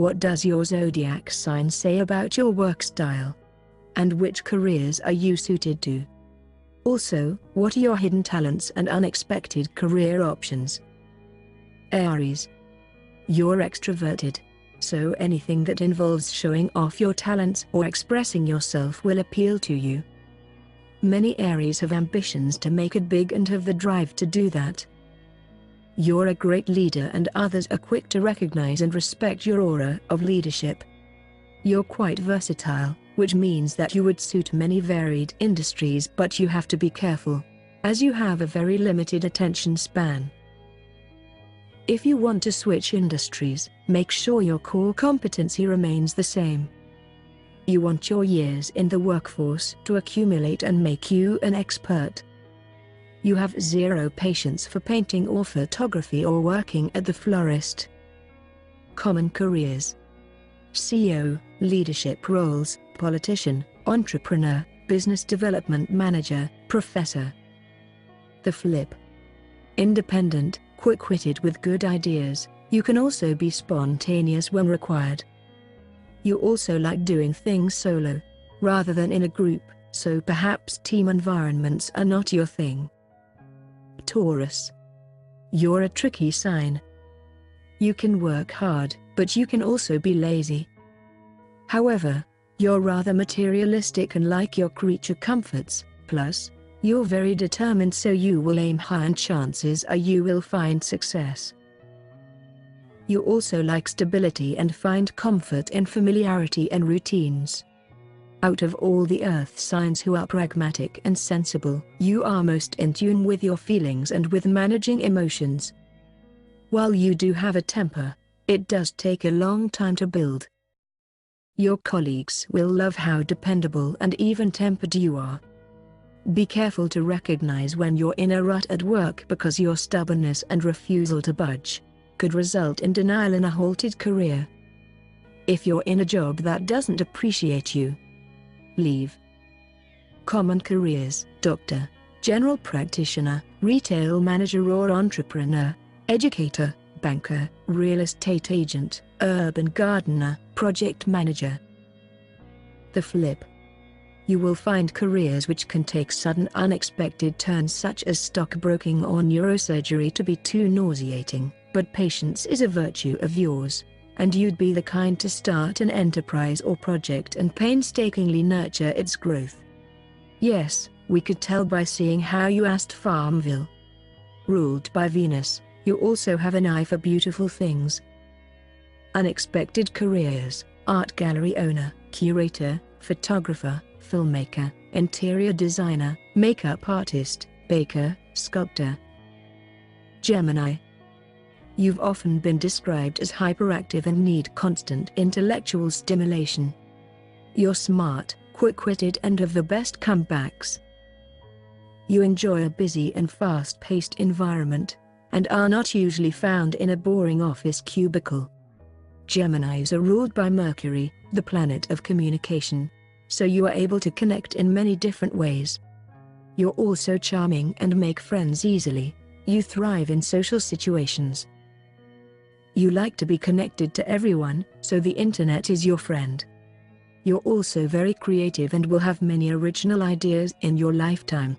What does your zodiac sign say about your work style? And which careers are you suited to? Also, what are your hidden talents and unexpected career options? Aries. You're extroverted, so anything that involves showing off your talents or expressing yourself will appeal to you. Many Aries have ambitions to make it big and have the drive to do that. You're a great leader and others are quick to recognize and respect your aura of leadership. You're quite versatile, which means that you would suit many varied industries, but you have to be careful, as you have a very limited attention span. If you want to switch industries, make sure your core competency remains the same. You want your years in the workforce to accumulate and make you an expert. You have zero patience for painting or photography or working at the florist. Common careers: CEO, leadership roles, politician, entrepreneur, business development manager, professor. The flip: independent, quick-witted with good ideas. You can also be spontaneous when required. You also like doing things solo, rather than in a group, so perhaps team environments are not your thing. Taurus. You're a tricky sign. You can work hard, but you can also be lazy. However, you're rather materialistic and like your creature comforts, plus, you're very determined, so you will aim high and chances are you will find success. You also like stability and find comfort in familiarity and routines. Out of all the earth signs who are pragmatic and sensible, you are most in tune with your feelings and with managing emotions. While you do have a temper, it does take a long time to build. Your colleagues will love how dependable and even-tempered you are. Be careful to recognize when you're in a rut at work, because your stubbornness and refusal to budge could result in denial and a halted career. If you're in a job that doesn't appreciate you, leave. Common careers: doctor, general practitioner, retail manager or entrepreneur, educator, banker, real estate agent, urban gardener, project manager. The flip: you will find careers which can take sudden unexpected turns, such as stockbroking or neurosurgery, to be too nauseating, but patience is a virtue of yours, and you'd be the kind to start an enterprise or project and painstakingly nurture its growth. Yes, we could tell by seeing how you asked Farmville. Ruled by Venus, you also have an eye for beautiful things. Unexpected careers: art gallery owner, curator, photographer, filmmaker, interior designer, makeup artist, baker, sculptor. Gemini. You've often been described as hyperactive and need constant intellectual stimulation. You're smart, quick-witted and have the best comebacks. You enjoy a busy and fast-paced environment, and are not usually found in a boring office cubicle. Geminis are ruled by Mercury, the planet of communication, so you are able to connect in many different ways. You're also charming and make friends easily. You thrive in social situations. You like to be connected to everyone, so the internet is your friend. You're also very creative and will have many original ideas in your lifetime.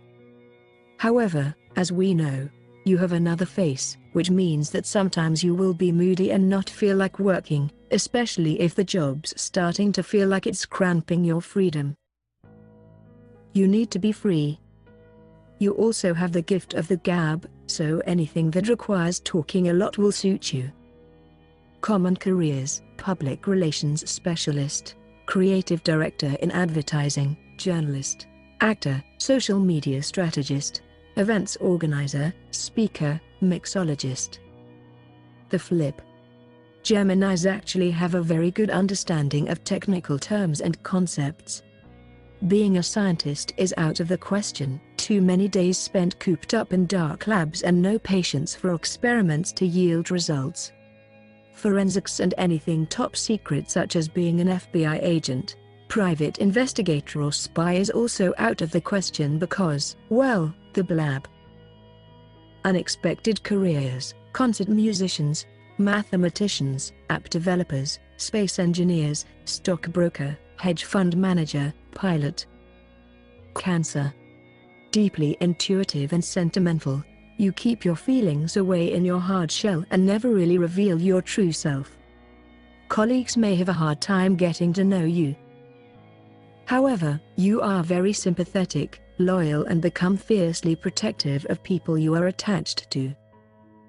However, as we know, you have another face, which means that sometimes you will be moody and not feel like working, especially if the job's starting to feel like it's cramping your freedom. You need to be free. You also have the gift of the gab, so anything that requires talking a lot will suit you. Common careers: public relations specialist, creative director in advertising, journalist, actor, social media strategist, events organizer, speaker, mixologist. The flip: Geminis actually have a very good understanding of technical terms and concepts. Being a scientist is out of the question. Too many days spent cooped up in dark labs and no patience for experiments to yield results. Forensics and anything top secret, such as being an FBI agent, private investigator or spy, is also out of the question because, well, the blab. Unexpected careers: concert musicians, mathematicians, app developers, space engineers, stockbroker, hedge fund manager, pilot. Cancer. Deeply intuitive and sentimental, you keep your feelings away in your hard shell and never really reveal your true self. Colleagues may have a hard time getting to know you. However, you are very sympathetic, loyal and become fiercely protective of people you are attached to.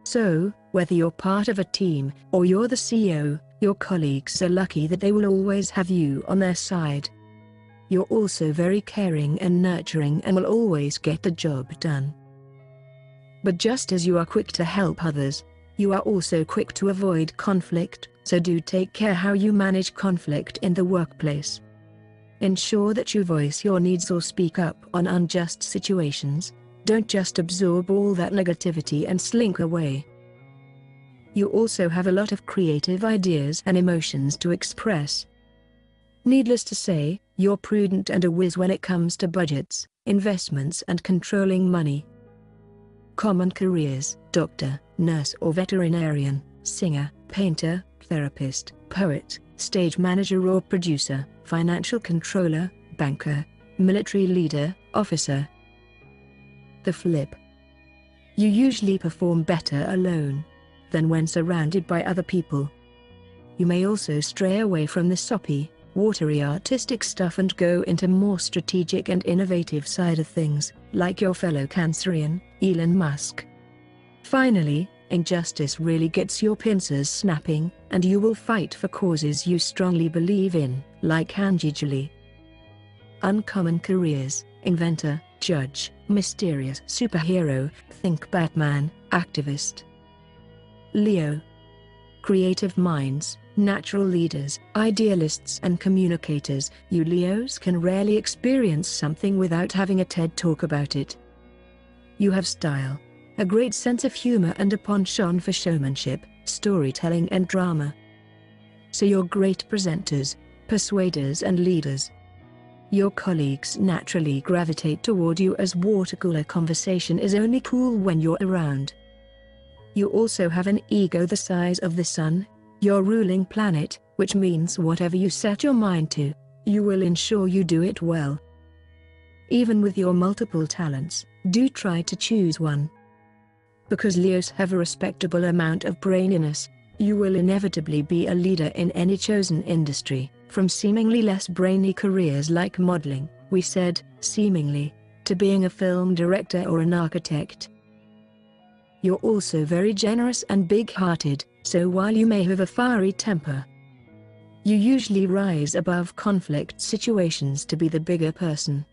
So, whether you're part of a team or you're the CEO, your colleagues are lucky that they will always have you on their side. You're also very caring and nurturing and will always get the job done. But just as you are quick to help others, you are also quick to avoid conflict, so do take care how you manage conflict in the workplace. Ensure that you voice your needs or speak up on unjust situations. Don't just absorb all that negativity and slink away. You also have a lot of creative ideas and emotions to express. Needless to say, you're prudent and a whiz when it comes to budgets, investments and controlling money. Common careers: doctor, nurse or veterinarian, singer, painter, therapist, poet, stage manager or producer, financial controller, banker, military leader, officer. The flip. You usually perform better alone than when surrounded by other people. You may also stray away from the soppy, watery artistic stuff and go into more strategic and innovative side of things, like your fellow Cancerian, Elon Musk. Finally, injustice really gets your pincers snapping, and you will fight for causes you strongly believe in, like Angie Jolie. Uncommon careers: inventor, judge, mysterious superhero, think Batman, activist. Leo. Creative minds, natural leaders, idealists and communicators. You Leos can rarely experience something without having a TED talk about it. You have style, a great sense of humor and a penchant for showmanship, storytelling and drama. So you're great presenters, persuaders and leaders. Your colleagues naturally gravitate toward you as water cooler conversation is only cool when you're around. You also have an ego the size of the sun, your ruling planet, which means whatever you set your mind to, you will ensure you do it well. Even with your multiple talents, do try to choose one. Because Leos have a respectable amount of braininess, you will inevitably be a leader in any chosen industry, from seemingly less brainy careers like modeling, we said, seemingly, to being a film director or an architect. You're also very generous and big-hearted, so while you may have a fiery temper, you usually rise above conflict situations to be the bigger person.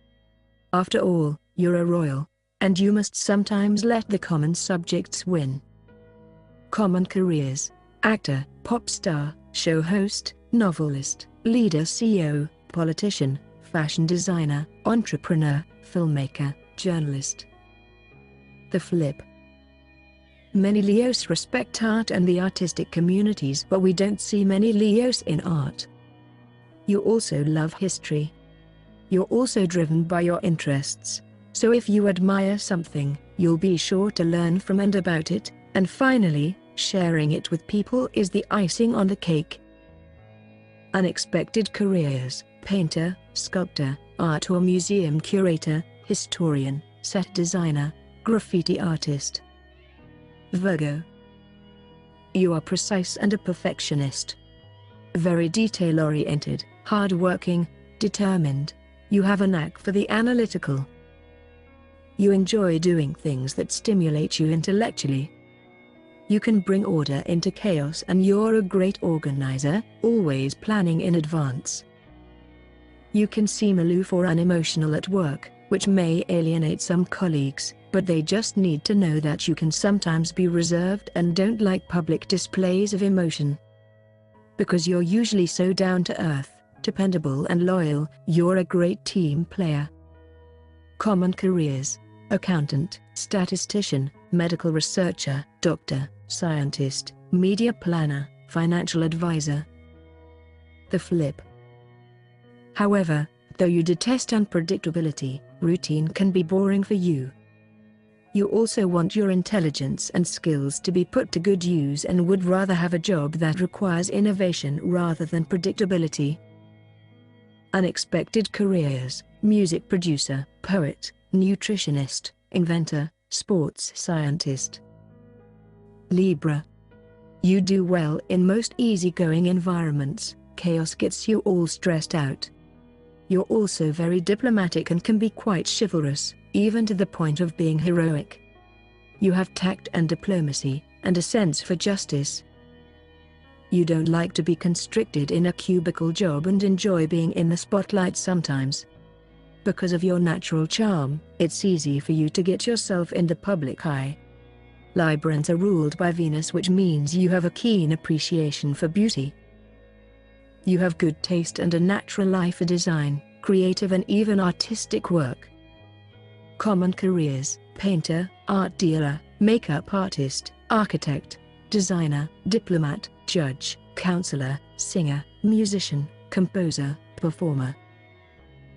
After all, you're a royal, and you must sometimes let the common subjects win. Common careers: actor, pop star, show host, novelist, leader CEO, politician, fashion designer, entrepreneur, filmmaker, journalist. The flip. Many Leos respect art and the artistic communities, but we don't see many Leos in art. You also love history. You're also driven by your interests, so if you admire something, you'll be sure to learn from and about it, and finally, sharing it with people is the icing on the cake. Unexpected careers: painter, sculptor, art or museum curator, historian, set designer, graffiti artist. Virgo. You are precise and a perfectionist. Very detail-oriented, hard-working, determined. You have a knack for the analytical. You enjoy doing things that stimulate you intellectually. You can bring order into chaos and you're a great organizer, always planning in advance. You can seem aloof or unemotional at work, which may alienate some colleagues, but they just need to know that you can sometimes be reserved and don't like public displays of emotion. Because you're usually so down to earth, dependable and loyal, you're a great team player. Common careers: accountant, statistician, medical researcher, doctor, scientist, media planner, financial advisor. The flip. However, though you detest unpredictability, routine can be boring for you. You also want your intelligence and skills to be put to good use and would rather have a job that requires innovation rather than predictability. Unexpected careers: music producer, poet, nutritionist, inventor, sports scientist. Libra. You do well in most easygoing environments. Chaos gets you all stressed out. You're also very diplomatic and can be quite chivalrous, even to the point of being heroic. You have tact and diplomacy, and a sense for justice. You don't like to be constricted in a cubicle job and enjoy being in the spotlight sometimes. Because of your natural charm, it's easy for you to get yourself in the public eye. Librans are ruled by Venus, which means you have a keen appreciation for beauty. You have good taste and a natural eye for design, creative and even artistic work. Common careers: painter, art dealer, makeup artist, architect, designer, diplomat, judge, counselor, singer, musician, composer, performer.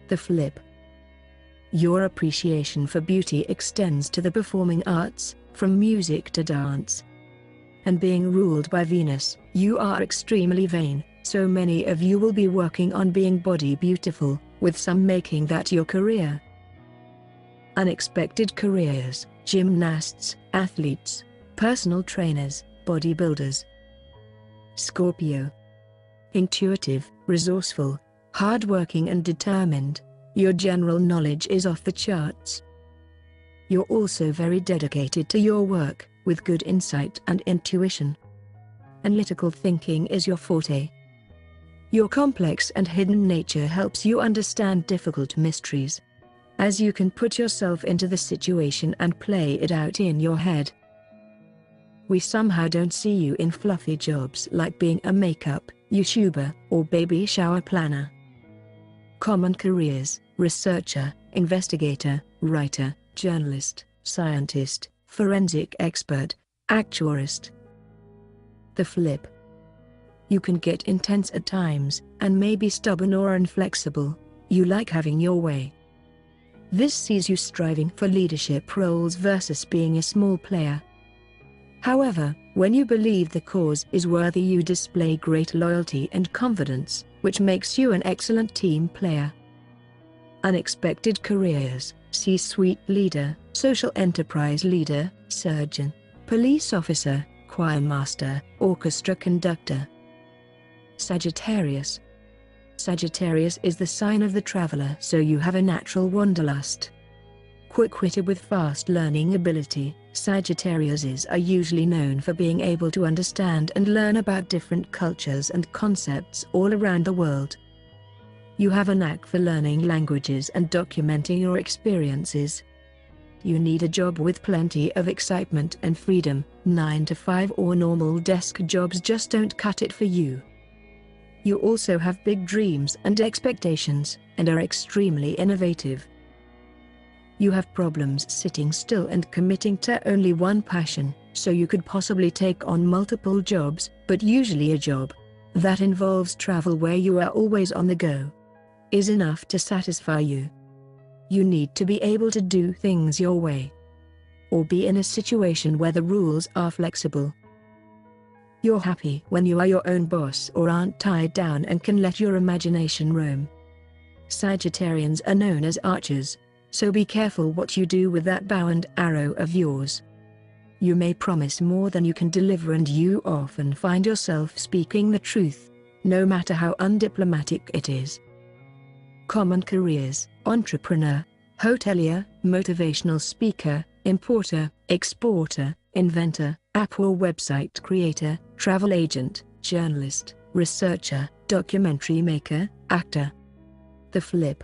The flip. Your appreciation for beauty extends to the performing arts, from music to dance. And being ruled by Venus, you are extremely vain, so many of you will be working on being body beautiful, with some making that your career. Unexpected careers: gymnasts, athletes, personal trainers, bodybuilders. Scorpio. Intuitive, resourceful, hardworking and determined. Your general knowledge is off the charts. You're also very dedicated to your work, with good insight and intuition. Analytical thinking is your forte. Your complex and hidden nature helps you understand difficult mysteries, as you can put yourself into the situation and play it out in your head. We somehow don't see you in fluffy jobs like being a makeup, YouTuber, or baby shower planner. Common careers: researcher, investigator, writer, journalist, scientist, forensic expert, actuarist. The flip. You can get intense at times, and may be stubborn or inflexible. You like having your way. This sees you striving for leadership roles versus being a small player. However, when you believe the cause is worthy, you display great loyalty and confidence, which makes you an excellent team player. Unexpected careers: C-suite leader, social enterprise leader, surgeon, police officer, choir master, orchestra conductor. Sagittarius. Sagittarius is the sign of the traveler, so you have a natural wanderlust. Quick-witted with fast learning ability, Sagittariuses are usually known for being able to understand and learn about different cultures and concepts all around the world. You have a knack for learning languages and documenting your experiences. You need a job with plenty of excitement and freedom. 9 to 5 or normal desk jobs just don't cut it for you. You also have big dreams and expectations, and are extremely innovative. You have problems sitting still and committing to only one passion, so you could possibly take on multiple jobs, but usually a job that involves travel where you are always on the go is enough to satisfy you. You need to be able to do things your way, or be in a situation where the rules are flexible. You're happy when you are your own boss or aren't tied down and can let your imagination roam. Sagittarians are known as archers, so be careful what you do with that bow and arrow of yours. You may promise more than you can deliver, and you often find yourself speaking the truth, no matter how undiplomatic it is. Common careers: entrepreneur, hotelier, motivational speaker, importer, exporter, inventor, app or website creator, travel agent, journalist, researcher, documentary maker, actor. The flip.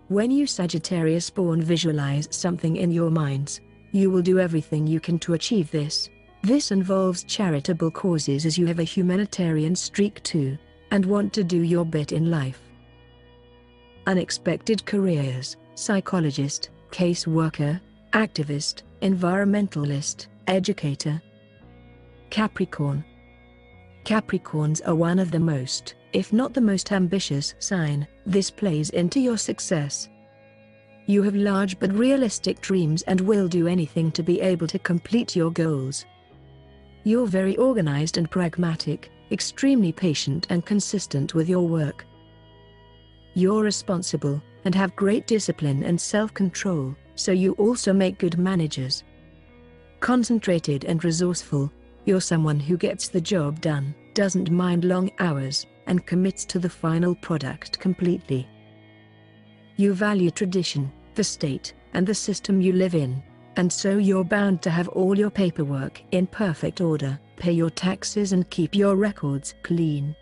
When you Sagittarius-born visualize something in your minds, you will do everything you can to achieve this. This involves charitable causes, as you have a humanitarian streak too, and want to do your bit in life. Unexpected careers: psychologist, caseworker, activist, environmentalist, educator. Capricorn. Capricorns are one of the most, if not the most ambitious sign. This plays into your success. You have large but realistic dreams and will do anything to be able to complete your goals. You're very organized and pragmatic, extremely patient and consistent with your work. You're responsible, and have great discipline and self-control, so you also make good managers. Concentrated and resourceful, you're someone who gets the job done, doesn't mind long hours, and commits to the final product completely. You value tradition, the state, and the system you live in, and so you're bound to have all your paperwork in perfect order, pay your taxes and keep your records clean.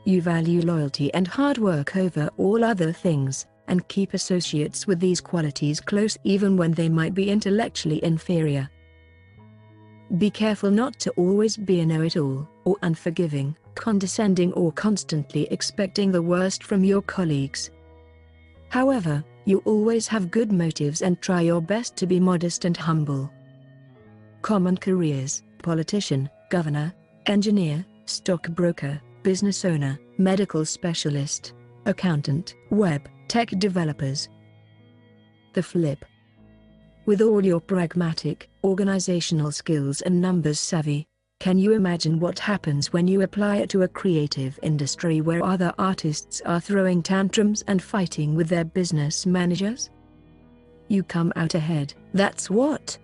You value loyalty and hard work over all other things, and keep associates with these qualities close even when they might be intellectually inferior. Be careful not to always be a know-it-all, or unforgiving, condescending or constantly expecting the worst from your colleagues. However, you always have good motives and try your best to be modest and humble. Common careers: politician, governor, engineer, stockbroker, business owner, medical specialist, accountant, web, tech developers. The flip. With all your pragmatic, organizational skills and numbers savvy, can you imagine what happens when you apply it to a creative industry where other artists are throwing tantrums and fighting with their business managers? You come out ahead, that's what.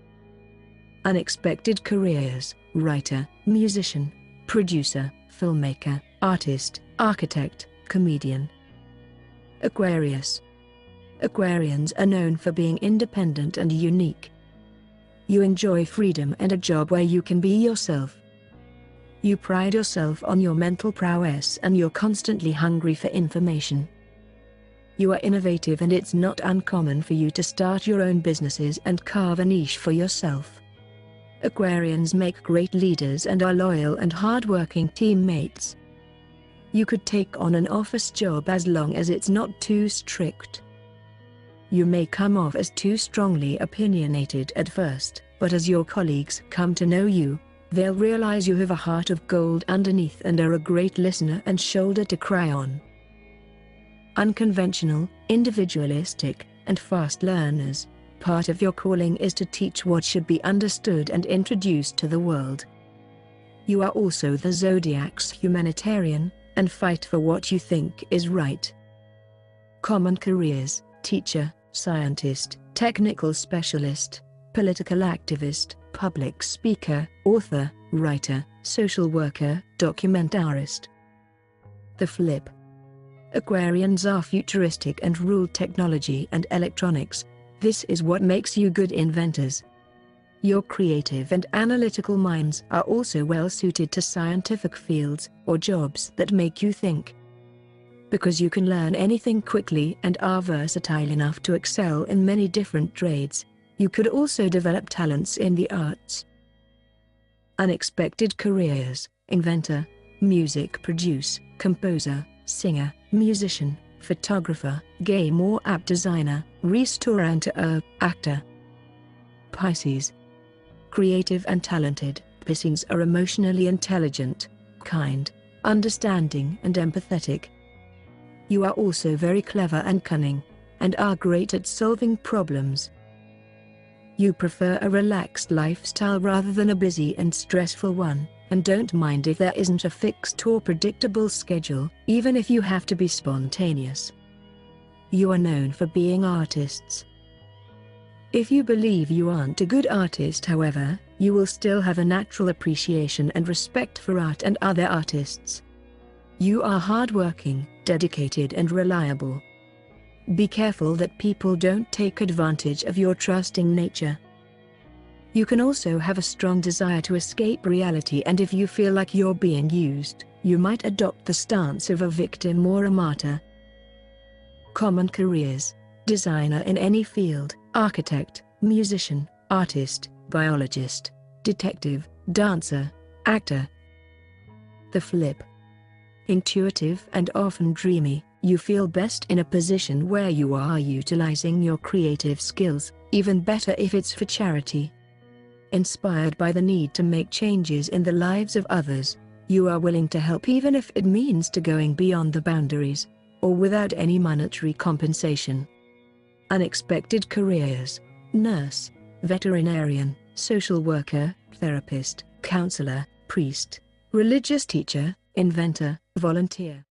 Unexpected careers: writer, musician, producer, filmmaker, artist, architect, comedian. Aquarius. Aquarians are known for being independent and unique. You enjoy freedom and a job where you can be yourself. You pride yourself on your mental prowess and you're constantly hungry for information. You are innovative and it's not uncommon for you to start your own businesses and carve a niche for yourself. Aquarians make great leaders and are loyal and hard-working teammates. You could take on an office job as long as it's not too strict. You may come off as too strongly opinionated at first, but as your colleagues come to know you, they'll realize you have a heart of gold underneath and are a great listener and shoulder to cry on. Unconventional, individualistic, and fast learners. Part of your calling is to teach what should be understood and introduced to the world. You are also the Zodiac's humanitarian, and fight for what you think is right. Common careers: teacher, scientist, technical specialist, political activist, public speaker, author, writer, social worker, documentarist. The flip. Aquarians are futuristic and rule technology and electronics. This is what makes you good inventors. Your creative and analytical minds are also well suited to scientific fields or jobs that make you think. Because you can learn anything quickly and are versatile enough to excel in many different trades, you could also develop talents in the arts. Unexpected careers: inventor, music producer, composer, singer, musician, photographer, game or app designer, restaurateur, actor. Pisces. Creative and talented, Pisces are emotionally intelligent, kind, understanding and empathetic. You are also very clever and cunning, and are great at solving problems. You prefer a relaxed lifestyle rather than a busy and stressful one, and don't mind if there isn't a fixed or predictable schedule, even if you have to be spontaneous. You are known for being artists. If you believe you aren't a good artist, however, you will still have a natural appreciation and respect for art and other artists. You are hardworking, dedicated and reliable. Be careful that people don't take advantage of your trusting nature. You can also have a strong desire to escape reality, and if you feel like you're being used, you might adopt the stance of a victim or a martyr. Common careers: designer in any field, architect, musician, artist, biologist, detective, dancer, actor. The flip. Intuitive and often dreamy, you feel best in a position where you are utilizing your creative skills, even better if it's for charity. Inspired by the need to make changes in the lives of others, you are willing to help even if it means to going beyond the boundaries, or without any monetary compensation. Unexpected careers: nurse, veterinarian, social worker, therapist, counselor, priest, religious teacher, inventor, volunteer.